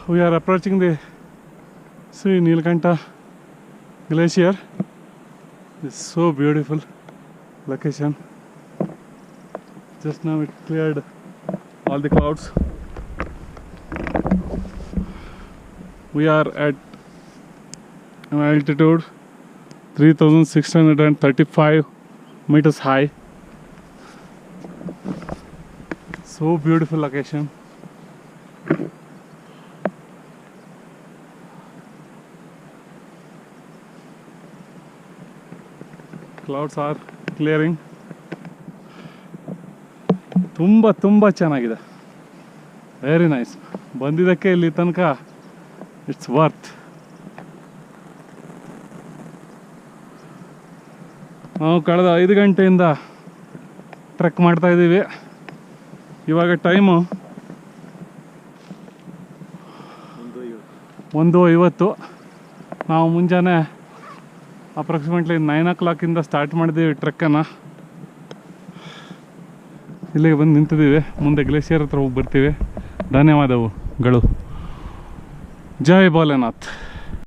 we are approaching the Sri Nilkanta glacier. It's so beautiful location. Just now it cleared all the clouds. We are at an altitude 3635 meters high. So beautiful location. Clouds are clearing. ತುಂಬ ಚೆನ್ನಾಗಿದೆ. Very nice. ಬಂದಿದ್ದಕ್ಕೆ ಇಲ್ಲಿ ತನಕ it's worth. ನಾವು ಕಳೆದ 5 ಗಂಟೆಯಿಂದ trek ಮಾಡ್ತಾ ಇದ್ದೀವಿ. ಇವಾಗ ಟೈಮು 1:50. ನಾವು ಮುಂಜಾನೆ ಅಪ್ರಾಕ್ಸಿಮೇಟ್ಲಿ 9 o'clock ಸ್ಟಾರ್ಟ್ ಮಾಡಿದ್ದೀವಿ ಟ್ರೆಕ್ಕನ್ನು. ಇಲ್ಲಿಗೆ ಬಂದು ನಿಂತಿದ್ದೀವಿ. ಮುಂದೆ ಗ್ಲೇಷಿಯರ್ ಹತ್ರ ಹೋಗಿ ಬರ್ತೀವಿ. ಧನ್ಯವಾದಗಳು. ಜೈ ಭೋಲೆನಾಥ್.